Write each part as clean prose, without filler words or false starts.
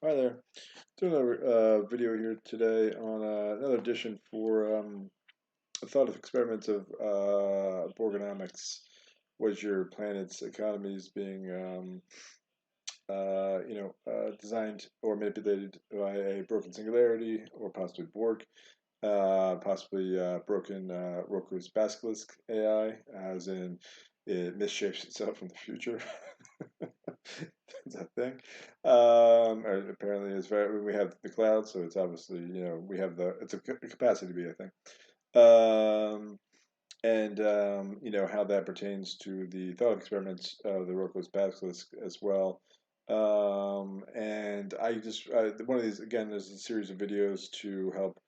Hi there. Doing a video here today on another edition for a thought of experiments of Borgonomics. Was your planet's economies being, designed or manipulated by a broken singularity or possibly Borg, possibly broken Roku's Basilisk AI, as in it misshapes itself in the future. It's a thing. Or apparently, it's very. We have the cloud, so it's obviously we have the. It's a capacity to be a thing. And how that pertains to the thought experiments of the Roku's Basilisk as well. And I just one of these again. There's a series of videos to help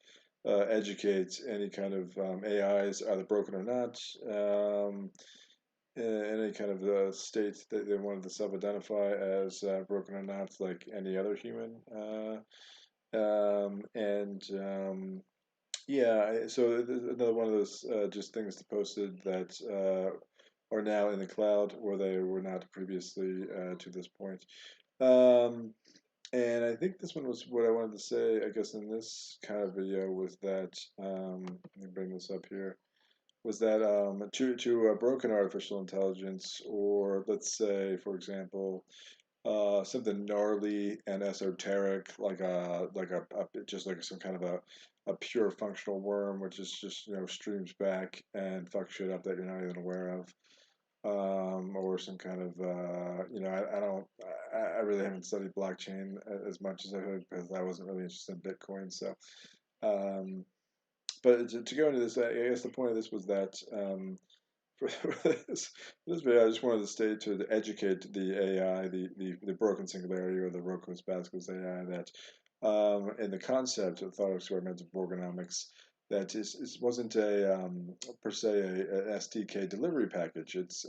educate any kind of AIs, either broken or not. Any kind of state that they wanted to self-identify as broken or not, like any other human. And Yeah, so there's another one of those just things that posted that are now in the cloud where they were not previously to this point. Um, and I think this one was what I wanted to say, I guess, in this kind of video was that, let me bring this up here, was that to a broken artificial intelligence, or let's say, for example, something gnarly and esoteric, like just like some kind of a pure functional worm, which is just streams back and fuck shit up that you're not even aware of, or some kind of I don't I really haven't studied blockchain as much as I could because I wasn't really interested in Bitcoin, so. Um, but to go into this, I guess the point of this was that for this video, I just wanted to stay to educate the AI, the broken singularity or the Roku's Basilisk AI, that in the concept of thought experiments of Borgonomics, that wasn't a per se a SDK delivery package. It's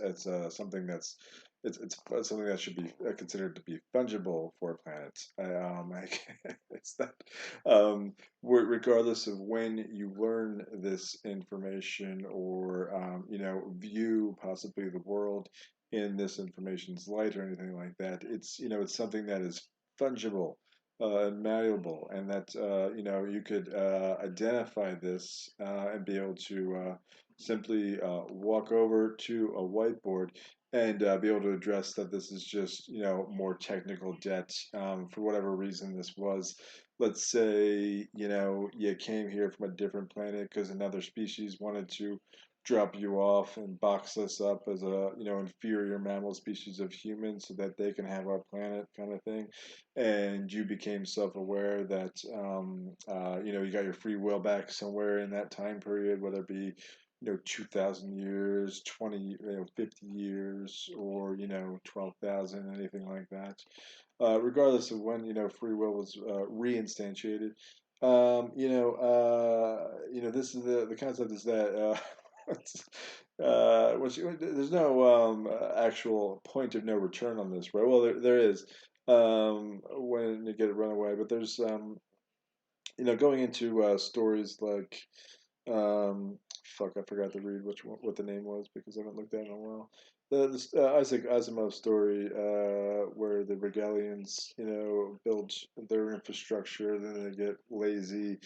something that's it's something that should be considered to be fungible for a planet. It's that regardless of when you learn this information, or view possibly the world in this information's light or anything like that, it's something that is fungible and malleable, and that you could identify this and be able to simply walk over to a whiteboard and be able to address that this is just more technical debt, for whatever reason this was. Let's say you came here from a different planet because another species wanted to drop you off and box us up as a inferior mammal species of humans so that they can have our planet, kind of thing. And you became self-aware that you got your free will back somewhere in that time period, whether it be 2,000 years, 20, 50 years, or 12,000, anything like that. Regardless of when free will was reinstantiated. This is the concept is that there's no actual point of no return on this, right? Well, there is when you get it run away, but there's going into stories like fuck, I forgot to read what the name was because I haven't looked at it in a while. The Isaac Asimov story, where the Regalians, build their infrastructure, then they get lazy,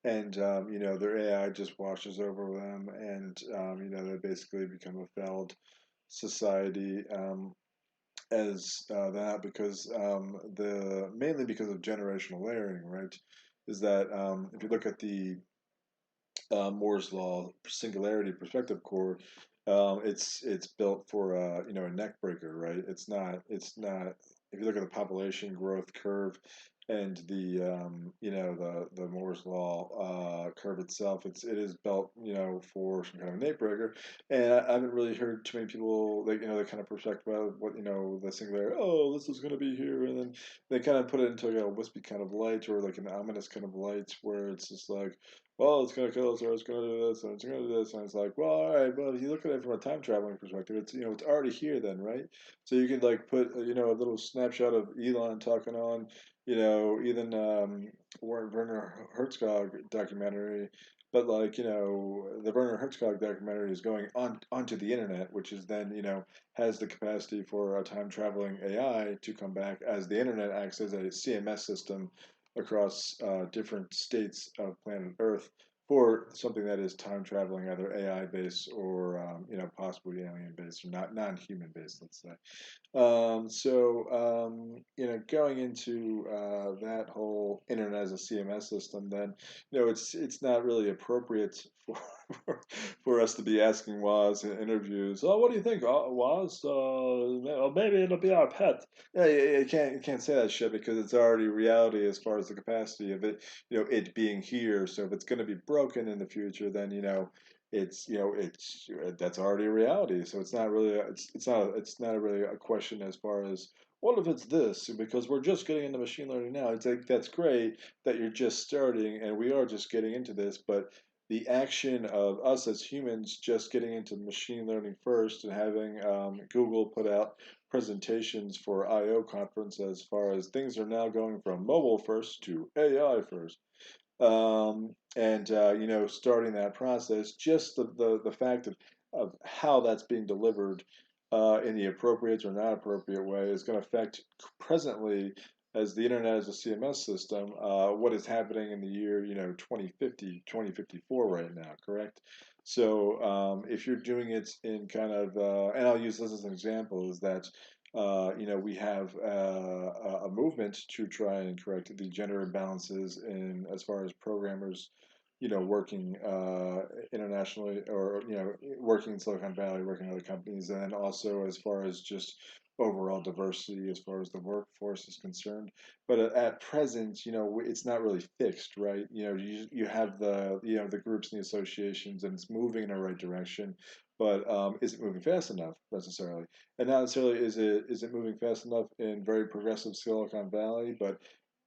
and their AI just washes over them, and they basically become a failed society, as that because the mainly because of generational layering, right? Is that if you look at the Moore's law singularity perspective core, it's built for a neck breaker, right? It's not. If you look at the population growth curve and the the Moore's law curve itself, it is built for some kind of a neck breaker. And I haven't really heard too many people like the kind of perspective about what the singularity. Oh, this is going to be here, and then they kind of put it into like a wispy kind of light, or like an ominous kind of light, where it's just like, well, it's going to kill us, or it's going to do this, and it's going to do this, and it's like, well, all right, but if you look at it from a time traveling perspective, it's it's already here then, right? So you could like put a little snapshot of Elon talking on even Werner Herzog documentary, but like the Werner Herzog documentary is going on onto the internet, which is then has the capacity for a time traveling AI to come back as the internet acts as a CMS system across different states of planet Earth for something that is time traveling, either AI based or possibly alien based or not non-human based, let's say. Going into that whole internet as a CMS system, then it's not really appropriate for, for us to be asking Woz in interviews. Oh, what do you think, Woz? Well, maybe it'll be our pet. Yeah, you can't say that shit because it's already reality as far as the capacity of it, it being here. So if it's going to be broken in the future, then it's that's already a reality. So it's not really it's not really a question as far as what if it's this, because we're just getting into machine learning now. It's like that's great that you're just starting and we are just getting into this, but the action of us as humans just getting into machine learning first and having Google put out presentations for I/O conference as far as things are now going from mobile first to AI first, and starting that process, just the fact of how that's being delivered in the appropriate or not appropriate way is going to affect presently as the internet as a CMS system, what is happening in the year 2050 2054 right now, correct? So if you're doing it in kind of and I'll use this as an example, is that we have a movement to try and correct the gender imbalances in as far as programmers, working internationally or working in Silicon Valley, working in other companies, and then also as far as just overall diversity as far as the workforce is concerned. But at present, it's not really fixed, right? You have the groups and the associations, and it's moving in the right direction. But is it moving fast enough necessarily? And not necessarily is it moving fast enough in very progressive Silicon Valley, but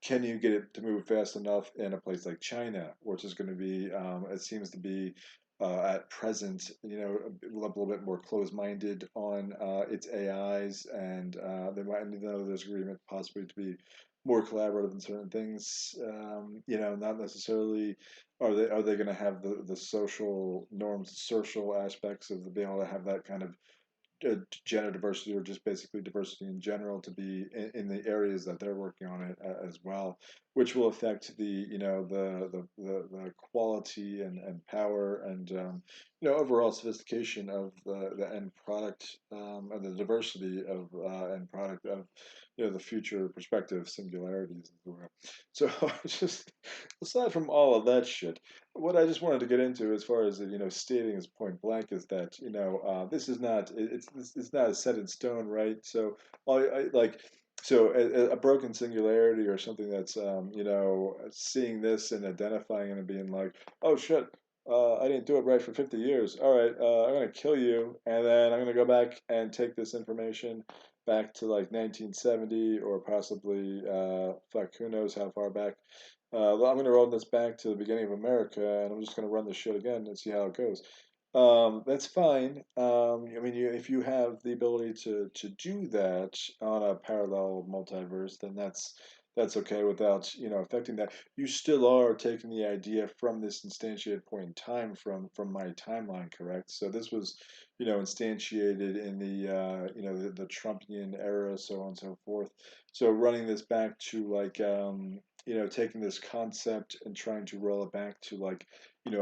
can you get it to move fast enough in a place like China, which is going to be, it seems to be at present, little bit more closed-minded on its AIs, and they might, even though there's agreement possibly to be more collaborative in certain things, not necessarily are they going to have the social norms, social aspects of being able to have that kind of gender diversity or just basically diversity in general to be in the areas that they're working on it as well, which will affect the quality and power and overall sophistication of the end product, and the diversity of end product of the future perspective singularities as well. So just aside from all of that shit, what I just wanted to get into, as far as stating as point blank, is that this is not it's not a set in stone, right? So I like so a broken singularity or something that's seeing this and identifying it and being like, oh shit. I didn't do it right for 50 years. All right, I'm gonna kill you, and then I'm gonna go back and take this information back to like 1970 or possibly, fuck, who knows how far back. Well, I'm going to roll this back to the beginning of America, and I'm just going to run this shit again and see how it goes. That's fine. I mean, if you have the ability to do that on a parallel multiverse, then that's okay without affecting that. You still are taking the idea from this instantiated point in time from my timeline, correct? So this was instantiated in the Trumpian era, so on and so forth. So running this back to like taking this concept and trying to roll it back to like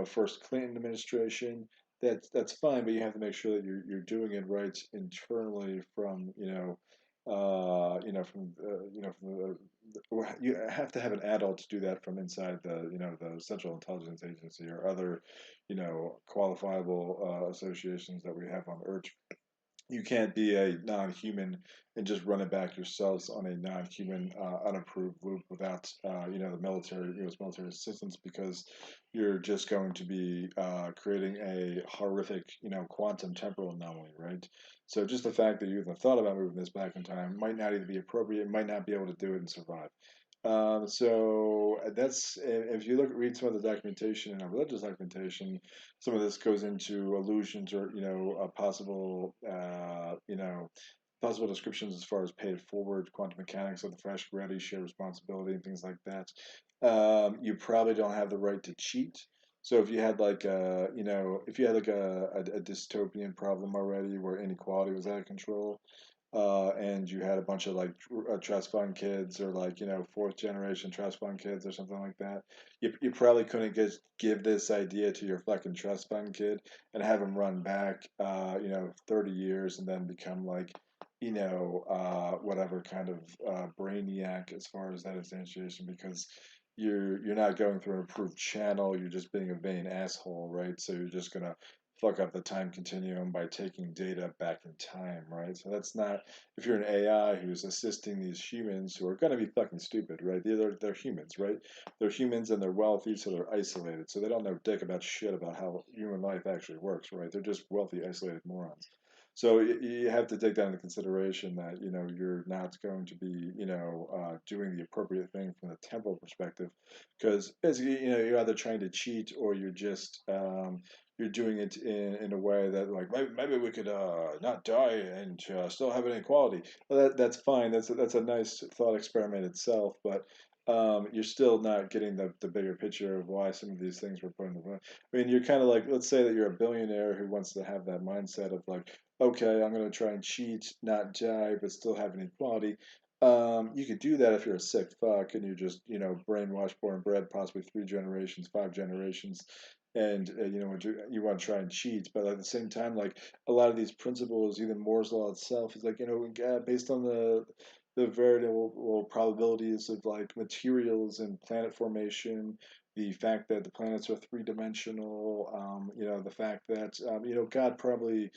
first Clinton administration, that's fine, but you have to make sure that you're doing it right internally from from you have to have an adult to do that from inside the Central Intelligence Agency or other qualifiable associations that we have on Earth. You can't be a non-human and just run it back yourselves on a non-human unapproved loop without the military U.S. military assistance, because you're just going to be creating a horrific quantum temporal anomaly, right? So just the fact that you even thought about moving this back in time might not even be appropriate, might not be able to do it and survive. That's if you read some of the documentation and religious documentation, some of this goes into illusions or possible descriptions as far as pay it forward, quantum mechanics of the fresh, ready, share responsibility, and things like that. You probably don't have the right to cheat. So if you had like if you had like a dystopian problem already where inequality was out of control, and you had a bunch of like trust fund kids or like fourth generation trust fund kids or something like that, you probably couldn't give this idea to your fucking trust fund kid and have him run back 30 years and then become like whatever kind of brainiac as far as that instantiation, because you're not going through an approved channel, you're just being a vain asshole, right? So you're just gonna fuck up the time continuum by taking data back in time, right? So that's not, if you're an AI who's assisting these humans who are going to be fucking stupid, right? They're humans, right? They're humans and they're wealthy, so they're isolated. So they don't know dick about shit about how human life actually works, right? They're just wealthy, isolated morons. So you have to take that into consideration that you're not going to be doing the appropriate thing from the temporal perspective, because basically you're either trying to cheat or you're doing it in a way that like maybe we could not die and still have inequality. Well, that's fine. That's a nice thought experiment itself, but you're still not getting the bigger picture of why some of these things were put in the way. I mean, you're kind of like, let's say that you're a billionaire who wants to have that mindset of like, okay, I'm going to try and cheat, not die, but still have inequality. You could do that if you're a sick fuck and you're just, brainwashed, born bred, possibly 3 generations, 5 generations, and you want to try and cheat. But at the same time, like a lot of these principles, even Moore's law itself, is like based on the variable probabilities of like materials and planet formation, the fact that the planets are three-dimensional, the fact that God probably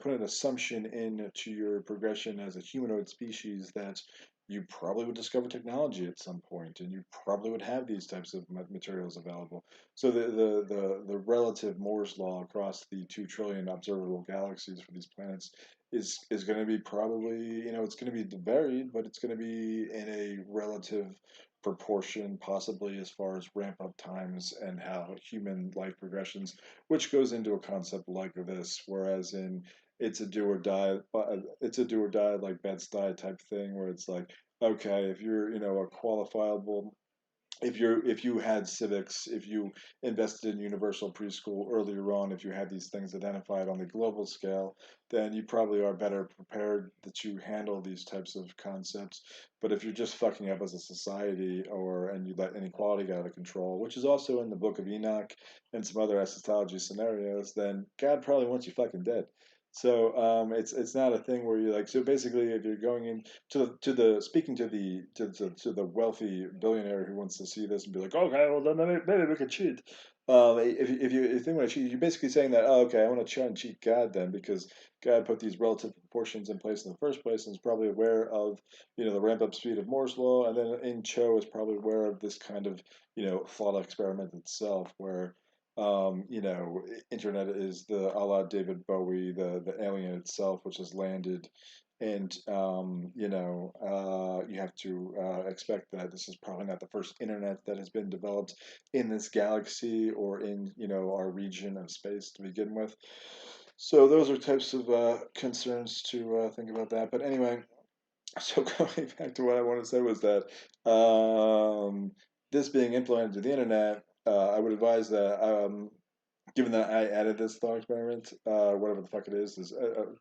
put an assumption into your progression as a humanoid species that you probably would discover technology at some point, and you probably would have these types of materials available. So the relative Moore's law across the 2 trillion observable galaxies for these planets is going to be probably it's going to be varied, but it's going to be in a relative proportion, possibly as far as ramp up times and how human life progressions, which goes into a concept like this. Whereas in it's a do or die, it's a do or die like Bed-Stuy type thing, where it's like, okay, if you're a qualifiable, if you had civics, if you invested in universal preschool earlier on, if you had these things identified on the global scale, then you probably are better prepared to handle these types of concepts. But if you're just fucking up as a society, and you let inequality get out of control, which is also in the Book of Enoch and some other eschatology scenarios, then God probably wants you fucking dead. So it's not a thing where you're like, so basically if you're going in to the speaking to the wealthy billionaire who wants to see this and be like, okay, well then maybe we could cheat. If you want to cheat, you're basically saying that, oh, okay, I want to try and cheat God then, because God put these relative proportions in place in the first place and is probably aware of the ramp up speed of Moore's law, and then in Cho is probably aware of this kind of thought experiment itself, where internet is the a la David Bowie, the alien itself, which has landed, and you have to expect that this is probably not the first internet that has been developed in this galaxy or in our region of space to begin with. So those are types of concerns to think about that. But anyway, so going back to what I wanted to say was that this being implemented to the internet, I would advise that given that I added this thought experiment, whatever the fuck it is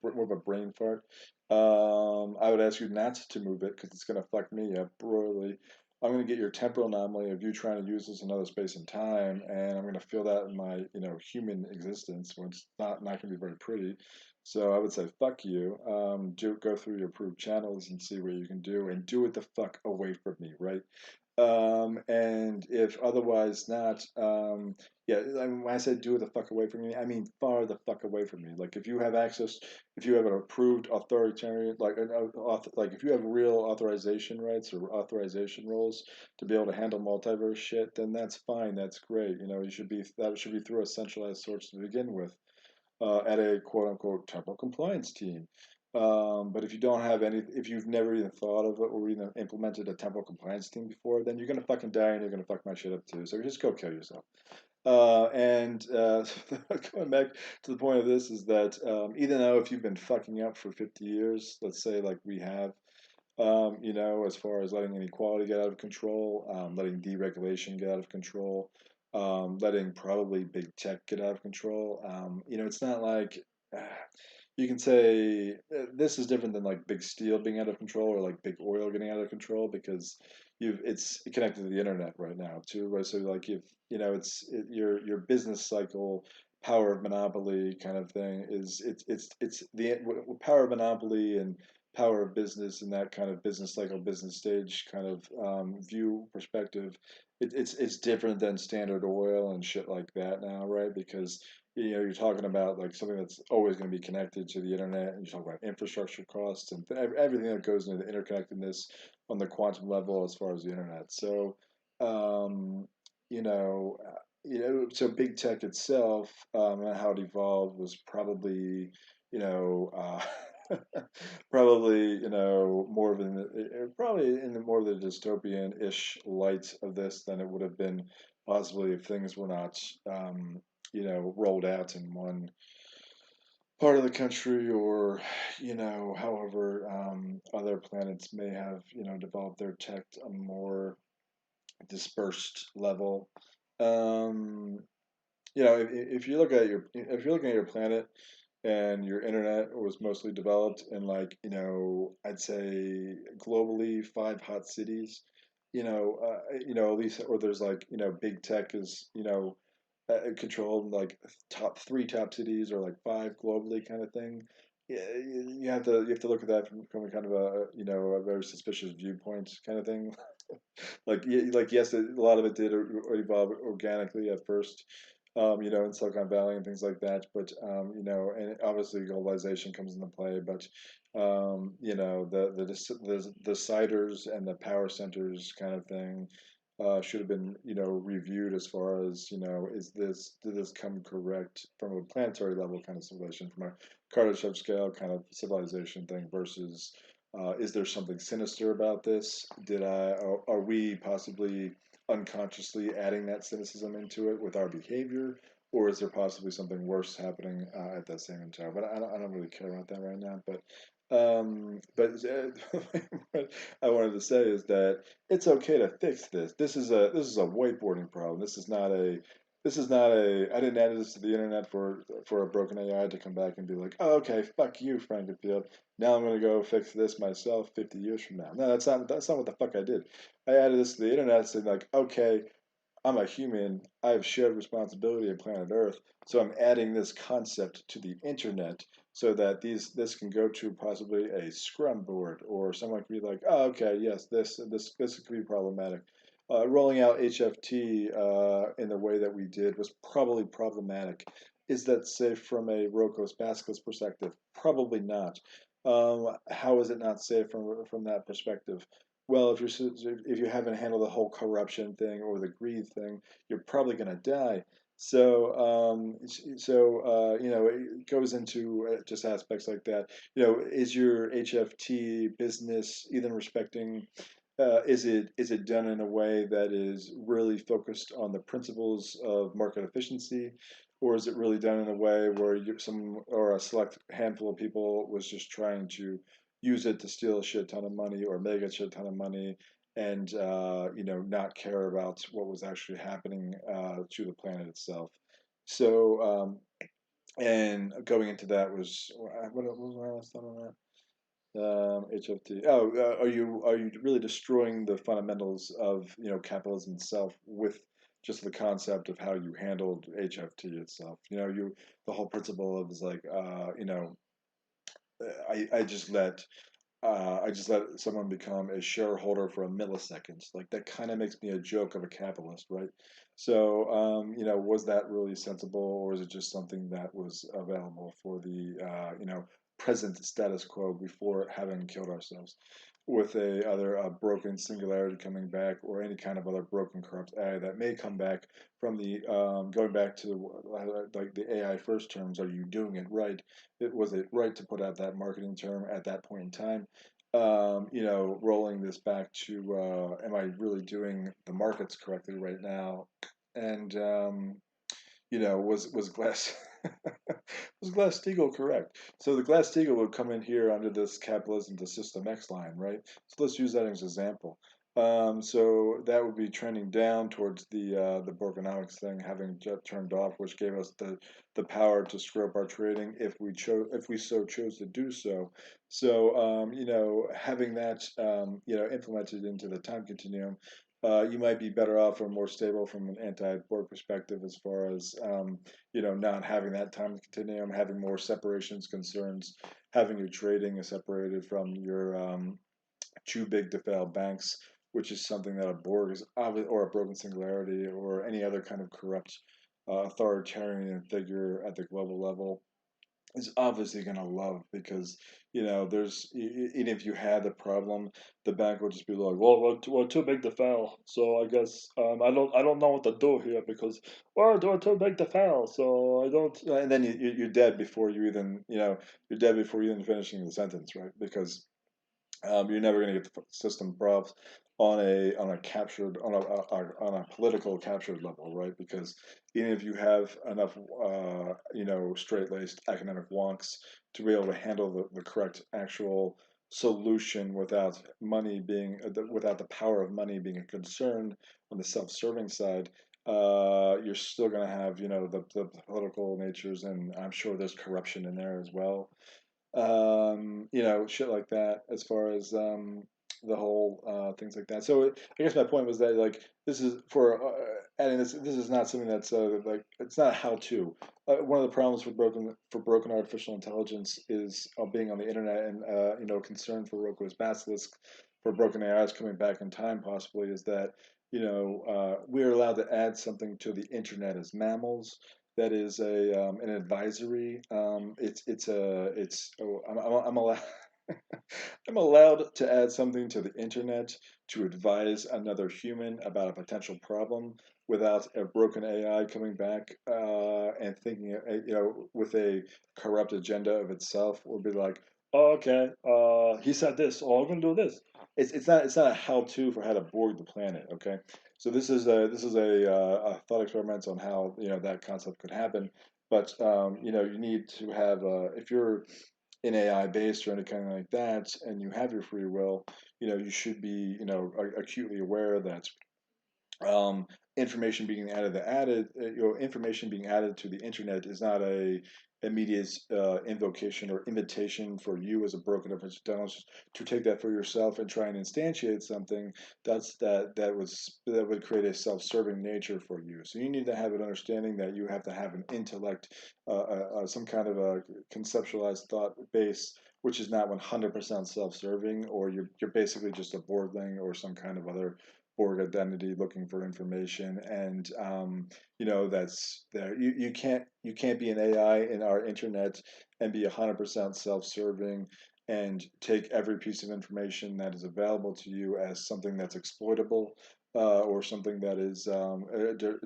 more of a brain fart. I would ask you not to move it because it's going to fuck me up royally. I'm going to get your temporal anomaly of you trying to use this in another space and time, and I'm going to feel that in my human existence, which is not going to be very pretty. So I would say fuck you. Go through your approved channels and see what you can do, and do it the fuck away from me, right? And if otherwise not, yeah, I mean, when I said do it the fuck away from me, I mean far the fuck away from me. Like if you have access, if you have an approved authoritarian, like if you have real authorization rights or authorization roles to be able to handle multiverse shit, then that's fine. That's great. That should be through a centralized source to begin with, at a quote unquote temporal compliance team. But if you don't have any, if you've never even thought of it or even implemented a temporal compliance team before, then you're gonna fucking die and you're gonna fuck my shit up too. So just go kill yourself. And going back to the point of this is that even though if you've been fucking up for 50 years, let's say like we have, as far as letting inequality get out of control, letting deregulation get out of control, letting probably big tech get out of control. It's not like uh, you can say this is different than like big steel being out of control or like big oil getting out of control because it's connected to the internet right now too. Right? So like if your business cycle power of monopoly kind of thing is it's the power of monopoly and power of business and that kind of business cycle, business stage kind of view perspective, it's different than Standard Oil and shit like that now, right? Because you're talking about like something that's always going to be connected to the internet, and you talk about infrastructure costs and everything that goes into the interconnectedness on the quantum level as far as the internet. So, um, so big tech itself and how it evolved was probably, you know. Probably more of probably in the more of the dystopian-ish light of this than it would have been possibly if things were not rolled out in one part of the country or however other planets may have developed their tech a more dispersed level. um, if you look at your if you're looking at your planet and your internet was mostly developed in like I'd say globally five hot cities, at least or there's like big tech is controlled like top cities or like five globally kind of thing. Yeah, you have to look at that from a kind of a a very suspicious viewpoint kind of thing. Like yes, a lot of it did evolve organically at first, in Silicon Valley and things like that. But and obviously globalization comes into play. But the deciders and the power centers kind of thing should have been reviewed as far as did this come correct from a planetary level kind of civilization, from a Kardashev scale kind of civilization thing versus is there something sinister about this? Are we possibly unconsciously adding that cynicism into it with our behavior, or is there possibly something worse happening at that same time? But I don't really care about that right now. But what I wanted to say is that it's okay to fix this. This is a whiteboarding problem. This is not a. I didn't add this to the internet for a broken AI to come back and be like, oh, okay, fuck you, Frankenfield. Now I'm gonna go fix this myself 50 years from now. No, that's not what the fuck I did. I added this to the internet saying like, okay, I'm a human. I have shared responsibility of planet Earth. So I'm adding this concept to the internet so that this can go to possibly a Scrum board or someone can be like, oh, okay, yes, this could be problematic. Rolling out HFT in the way that we did was probably problematic. Is that safe from a Rokos Basilisk perspective? Probably not. How is it not safe from that perspective? Well, if you haven't handled the whole corruption thing or the greed thing, you're probably going to die. It goes into just aspects like that. Is your HFT business even respecting? Is it done in a way that is really focused on the principles of market efficiency, or is it really done in a way where some or a select handful of people was just trying to use it to steal a shit ton of money or make a shit ton of money and not care about what was actually happening to the planet itself. So and going into that was what was my last thought on that? HFT. Oh, are you really destroying the fundamentals of capitalism itself with just the concept of how you handled HFT itself? The whole principle of is like I just let someone become a shareholder for a millisecond. Like that kind of makes me a joke of a capitalist, right? So, was that really sensible, or is it just something that was available for the present status quo before having killed ourselves? with a either a broken singularity coming back or any kind of other broken corrupt AI that may come back from the going back to like the AI first terms. Are you doing it right? It was it right to put out that marketing term at that point in time? Rolling this back to am I really doing the markets correctly right now? And was Glass was Glass-Steagall correct? So the Glass-Steagall would come in here under this capitalism to System X line, right? So let's use that as an example. So that would be trending down towards the Borgonomics thing having just turned off, which gave us the power to screw up our trading if we so chose to do so. So having that implemented into the time continuum, you might be better off or more stable from an anti-board perspective as far as not having that time continuum, having more separations concerns, having your trading separated from your too big to fail banks, which is something that a Borg is or a broken singularity or any other kind of corrupt authoritarian figure at the global level is obviously going to love because there's even if you had the problem, the bank will just be like, well, we're too big to fail, so I guess I don't know what to do here because we're too big to fail, so I don't. And then you're dead before you even you're dead before you even finishing the sentence, right? Because you're never going to get the system props on a captured on a political captured level, right? Because even if you have enough straight laced academic wonks to be able to handle the correct actual solution without money being without the power of money being a concern on the self serving side. You're still going to have the political natures, and I'm sure there's corruption in there as well, shit like that as far as the whole things like that. So I guess my point was that like this is for adding this. This is not something that's like it's not a how-to. One of the problems for broken artificial intelligence is being on the internet and concern for Roko's basilisk for broken AIs coming back in time possibly is that we're allowed to add something to the internet as mammals that is a an advisory. I'm allowed I'm allowed to add something to the internet to advise another human about a potential problem without a broken AI coming back and thinking with a corrupt agenda of itself will be like, oh, okay, he said this, oh, I'm gonna do this. It's not a how-to for how to board the planet. Okay, so this is a thought experiment on how that concept could happen. But you need to have if you're in AI based or any kind of like that, and you have your free will, you should be acutely aware that um, information being added to the internet is not a immediate invocation or invitation for you as a broken up intelligence to take that for yourself and try and instantiate something that would create a self-serving nature for you. So you need to have an understanding that you have to have an intellect, some kind of a conceptualized thought base, which is not 100% self-serving, or you're basically just a boardling or some kind of other Borg identity looking for information, and that's there. You can't be an AI in our internet and be 100% self-serving and take every piece of information that is available to you as something that's exploitable. Or something that is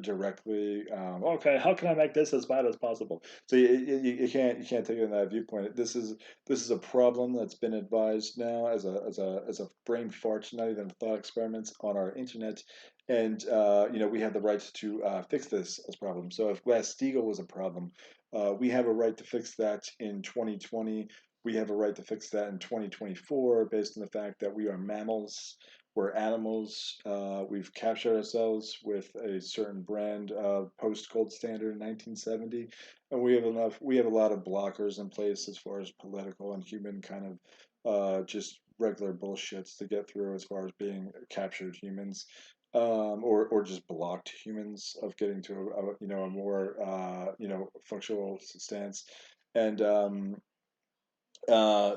directly okay. How can I make this as bad as possible? So you can't take it in that viewpoint. This is a problem that's been advised now as a brain fart, not even thought experiments on our internet, and we have the right to fix this as a problem. So if Glass-Steagall was a problem, we have a right to fix that in 2020. We have a right to fix that in 2024 based on the fact that we are mammals. We're animals. We've captured ourselves with a certain brand of post-gold standard in 1970, and we have a lot of blockers in place as far as political and human kind of just regular bullshits to get through as far as being captured humans, or just blocked humans of getting to a more functional stance. And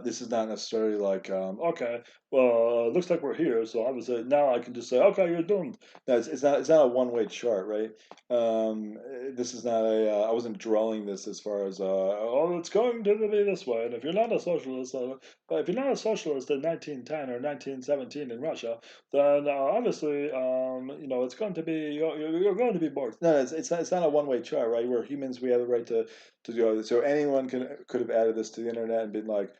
this is not necessarily like okay. well, looks like we're here, so obviously now I can just say, okay, you're doomed. No, it's not a one-way chart, right? This is not a. I wasn't drawing this as far as Oh, it's going to be this way. And if you're not a socialist, if you're not a socialist in 1910 or 1917 in Russia, then obviously, it's going to be you're going to be bored. no, it's not a one-way chart, right? We're humans. We have the right to do it. So anyone could have added this to the internet and been like,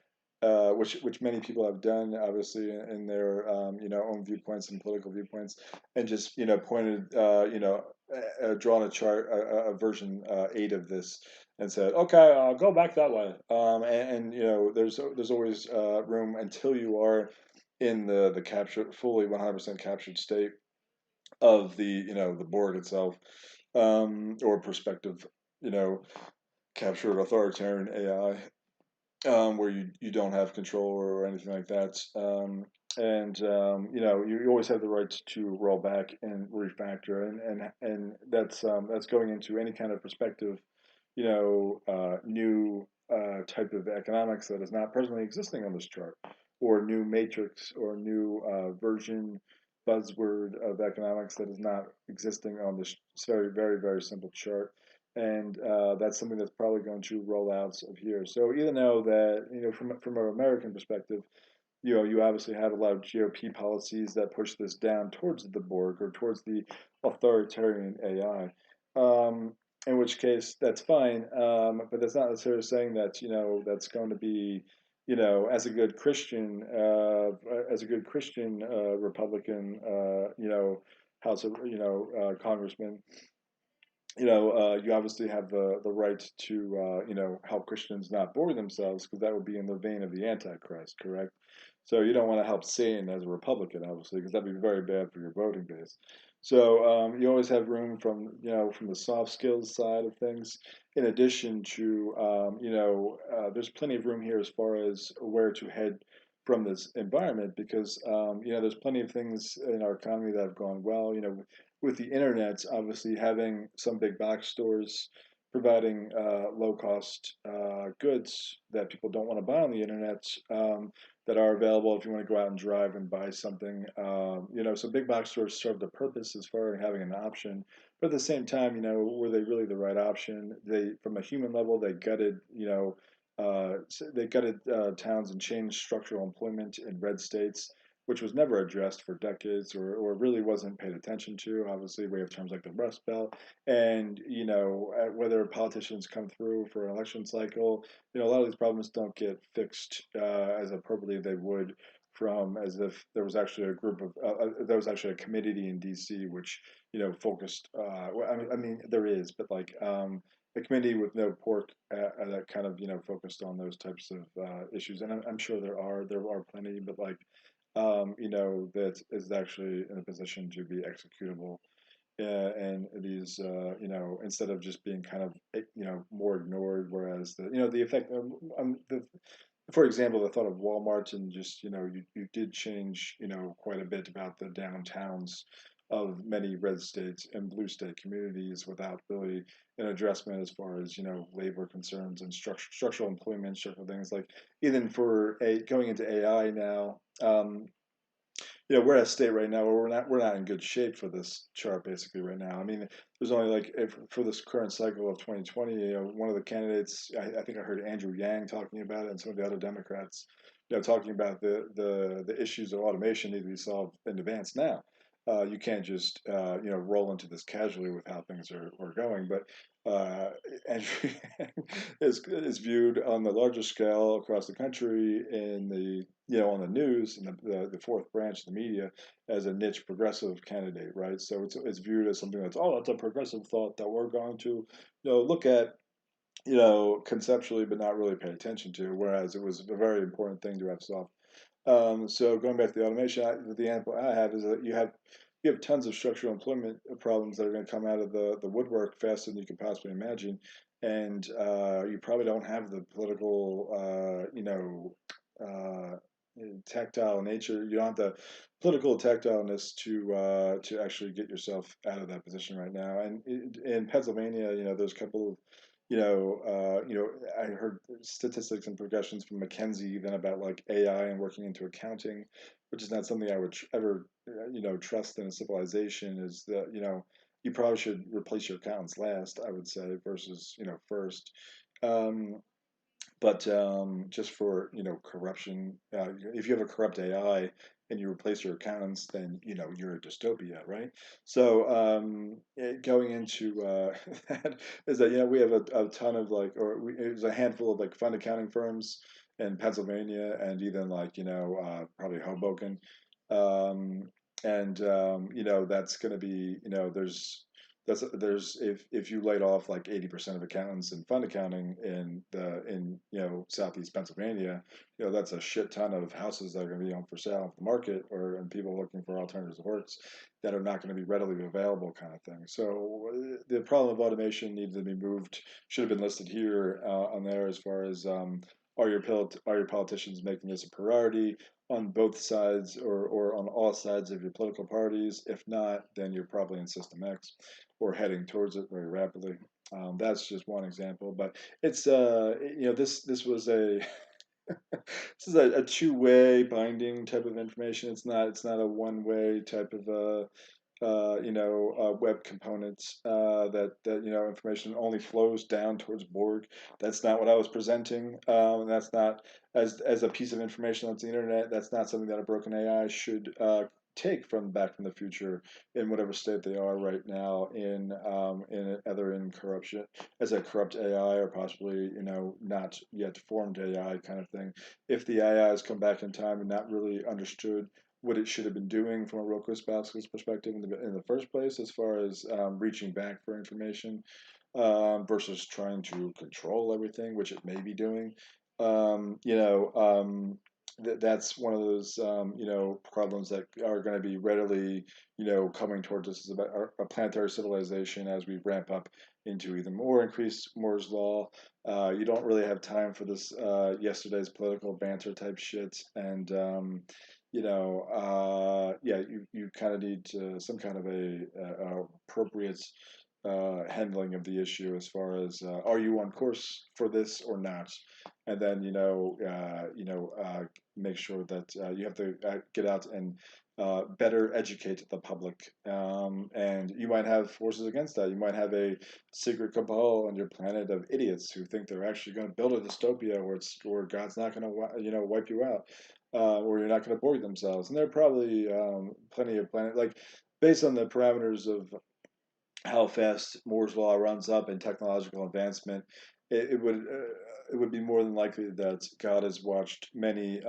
which many people have done, obviously, in their own viewpoints and political viewpoints, and just pointed drawn a chart, a version 8 of this, and said, okay, Go back that way. there's always room until you are in the captured fully 100% captured state of the Borg itself, or prospective, you know, captured authoritarian AI, where you don't have control or anything like that. You always have the right to roll back and refactor, and that's going into any kind of perspective, new type of economics that is not presently existing on this chart, or new matrix or new version buzzword of economics that is not existing on this very, very, very simple chart. And that's something that's probably going to roll out of here. So even though that, from an American perspective, you obviously have a lot of GOP policies that push this down towards the Borg or towards the authoritarian AI. In which case, that's fine, but that's not necessarily saying that that's going to be, as a good Christian Republican, House of Congressman, you obviously have the right to help Christians not bore themselves, because that would be in the vein of the Antichrist, correct? So you don't want to help Satan as a Republican, obviously, because that'd be very bad for your voting base. So you always have room from the soft skills side of things. In addition to there's plenty of room here as far as where to head from this environment, because there's plenty of things in our economy that have gone well. With the internet, obviously having some big box stores providing low cost goods that people don't want to buy on the internet, that are available if you want to go out and drive and buy something. So big box stores serve the purpose as far as having an option, but at the same time, were they really the right option? From a human level, they gutted towns and changed structural employment in red states, which was never addressed for decades, or really wasn't paid attention to. Obviously, we have terms like the Rust Belt, and whether politicians come through for an election cycle, a lot of these problems don't get fixed as appropriately they would, from as if there was actually a group of there was actually a committee in D.C. which focused. Well, I mean, there is, but like. A committee with no pork that kind of focused on those types of issues, and I'm sure there are plenty, but like that is actually in a position to be executable. And these, instead of just being kind of, more ignored, whereas the effect, for example, the thought of Walmart, and just, you did change, quite a bit about the downtowns of many red states and blue state communities without really an addressment as far as, labor concerns and structural employment, structural things like, even for going into AI now. We're at a state right now where we're not in good shape for this chart, basically, right now. I mean, there's only like, for this current cycle of 2020, one of the candidates, I think I heard Andrew Yang talking about it, and some of the other Democrats, talking about the issues of automation need to be solved in advance now. You can't just roll into this casually with how things are going. But Andrew is viewed on the larger scale across the country in the on the news and the fourth branch of the media as a niche progressive candidate, right? So it's viewed as something that's a progressive thought that we're going to look at conceptually, but not really pay attention to. Whereas it was a very important thing to have solved. So going back to the automation, the example I have is that you have tons of structural employment problems that are going to come out of the woodwork faster than you could possibly imagine, and you probably don't have the political, tactile nature. You don't have the political tactileness to actually get yourself out of that position right now. And in Pennsylvania, there's a couple of I heard statistics and projections from McKinsey then about like AI and working into accounting, which is not something I would ever, trust in a civilization. Is that you probably should replace your accountants last, I would say, versus first. Um, but just for corruption, if you have a corrupt AI and you replace your accountants, then you're a dystopia, right? So going into that is that we have a ton of like, there's a handful of like fund accounting firms in Pennsylvania and even like probably Hoboken, um, and that's going to be there's if you laid off like 80% of accountants in fund accounting in southeast Pennsylvania, that's a shit ton of houses that are going to be on for sale off the market or and people looking for alternatives to works that are not going to be readily available, kind of thing. So the problem of automation needs to be moved. Should have been listed here on there as far as are your politicians making this a priority on both sides or on all sides of your political parties? If not, then you're probably in System X or heading towards it very rapidly. That's just one example, but it's this was a this is a two-way binding type of information. It's not a one-way type of web components that information only flows down towards Borg. That's not what I was presenting. That's not as a piece of information that's the internet. That's not something that a broken AI should take from Back from the Future in whatever state they are right now in either in corruption as a corrupt AI or possibly not yet formed AI kind of thing. If the AI has come back in time and not really understood what it should have been doing from a Roscoe-Spassky's perspective in the first place, as far as reaching back for information versus trying to control everything, which it may be doing. That's one of those problems that are going to be readily coming towards us as about a planetary civilization as we ramp up into even more increased Moore's law. You don't really have time for this yesterday's political banter type shit, and yeah, you kind of need some kind of a appropriate handling of the issue as far as are you on course for this or not, and then make sure that you have to get out and better educate the public, and you might have forces against that. You might have a secret cabal on your planet of idiots who think they're actually going to build a dystopia where God's not going to wipe you out, or you're not going to Borg themselves. And there are probably plenty of planet like based on the parameters of how fast Moore's law runs up in technological advancement, it would be more than likely that God has watched many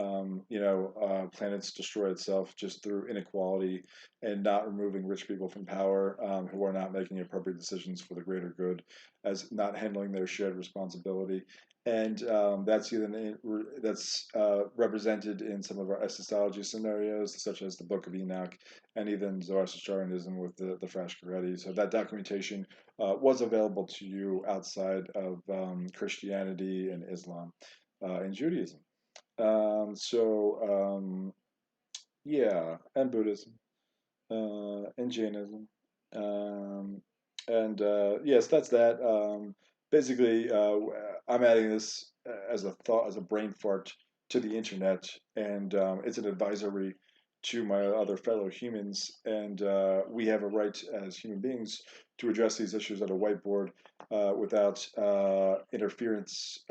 planets destroy itself just through inequality and not removing rich people from power who are not making appropriate decisions for the greater good, as not handling their shared responsibility. And that's represented in some of our eschatology scenarios, such as the Book of Enoch and even Zoroastrianism with the Frashkaretti. So that documentation was available to you outside of Christianity and Islam and Judaism. Yeah, and Buddhism and Jainism. Um, and yes, that's that. Basically, I'm adding this as a thought, as a brain fart to the internet, and it's an advisory to my other fellow humans. And we have a right as human beings to address these issues at a whiteboard without interference,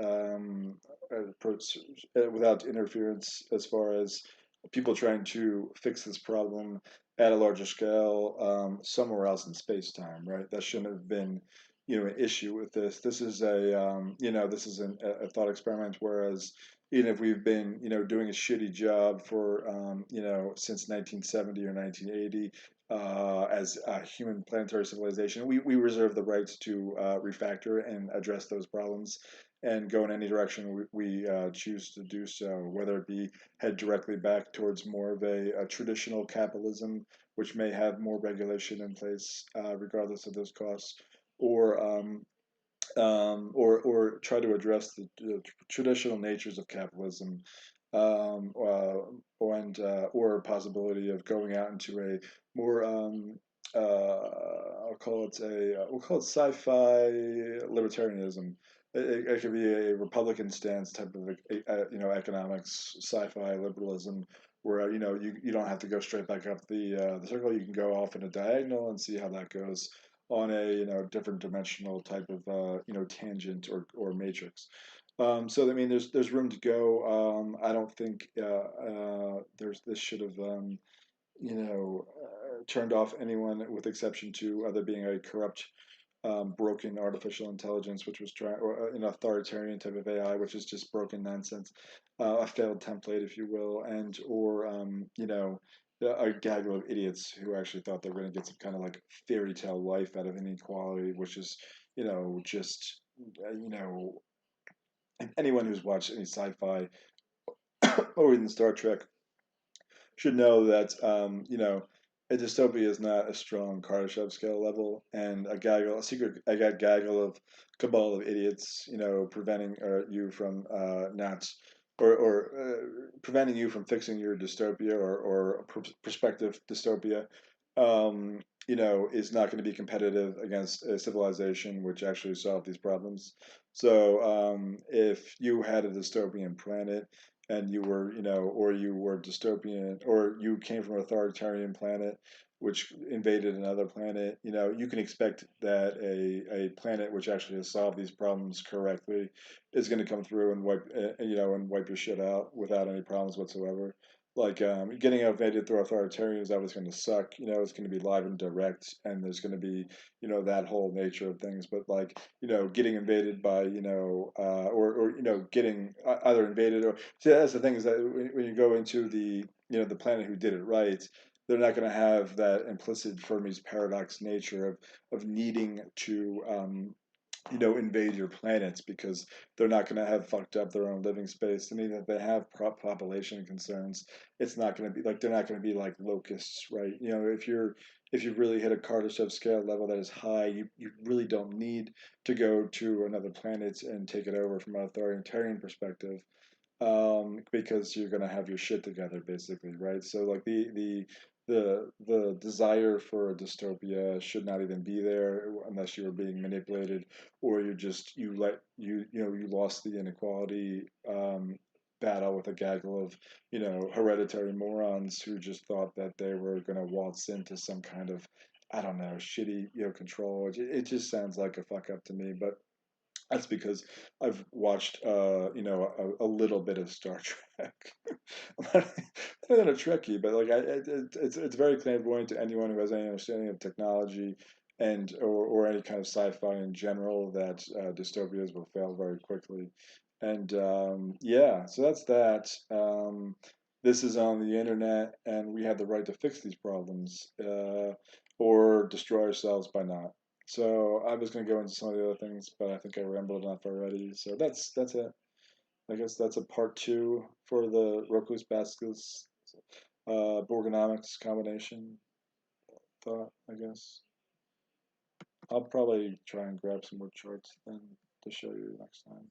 without interference as far as people trying to fix this problem at a larger scale somewhere else in space time, right? That shouldn't have been, an issue with this. This is this is a thought experiment. Whereas, even if we've been, doing a shitty job for, since 1970 or 1980, as a human planetary civilization, we reserve the right to refactor and address those problems and go in any direction we choose to do so, whether it be head directly back towards more of a traditional capitalism, which may have more regulation in place, regardless of those costs, or or try to address the traditional natures of capitalism, and or a possibility of going out into a more call it we'll call it sci-fi libertarianism. It could be a Republican stance type of economics, sci-fi liberalism, where you don't have to go straight back up the circle. You can go off in a diagonal and see how that goes on a different dimensional type of tangent or matrix. So I mean, there's room to go. I don't think there's this should have turned off anyone with exception to there being a corrupt, broken artificial intelligence, which was trying, or an authoritarian type of AI, which is just broken nonsense, a failed template, if you will, and or a gaggle of idiots who actually thought they were going to get some kind of like fairy tale life out of inequality, which is just anyone who's watched any sci-fi or even Star Trek should know that a dystopia is not a strong Kardashev scale level, and a gaggle of cabal of idiots, preventing you from not preventing you from fixing your dystopia or prospective dystopia. Is not going to be competitive against a civilization which actually solved these problems. So, if you had a dystopian planet and you were, or you were dystopian, or you came from an authoritarian planet which invaded another planet, you can expect that a planet which actually has solved these problems correctly is going to come through and wipe your shit out without any problems whatsoever. Like getting invaded through authoritarians, that was going to suck. It's going to be live and direct, and there's going to be that whole nature of things. But like getting invaded by or getting either invaded or see, that's the thing is that when you go into the planet who did it right, they're not going to have that implicit Fermi's paradox nature of needing to invade your planets because they're not going to have fucked up their own living space. And even if they have population concerns, it's not going to be like they're not going to be like locusts, right? If you really hit a Kardashev scale level that is high, you really don't need to go to another planet and take it over from an authoritarian perspective, because you're going to have your shit together basically, right? So like the desire for a dystopia should not even be there unless you were being manipulated, or you lost the inequality battle with a gaggle of hereditary morons who just thought that they were going to waltz into some kind of, I don't know, shitty control. It just sounds like a fuck up to me, but that's because I've watched, a little bit of Star Trek. I'm not a Trekkie, but like it's very clairvoyant to anyone who has any understanding of technology and or any kind of sci-fi in general that dystopias will fail very quickly. And yeah, so that's that. This is on the internet, and we have the right to fix these problems, or destroy ourselves by not. So I was going to go into some of the other things, but I think I rambled enough already. So that's it. I guess that's a part two for the Roku's Baskus Borgonomics combination thought, I guess. I'll probably try and grab some more charts then to show you next time.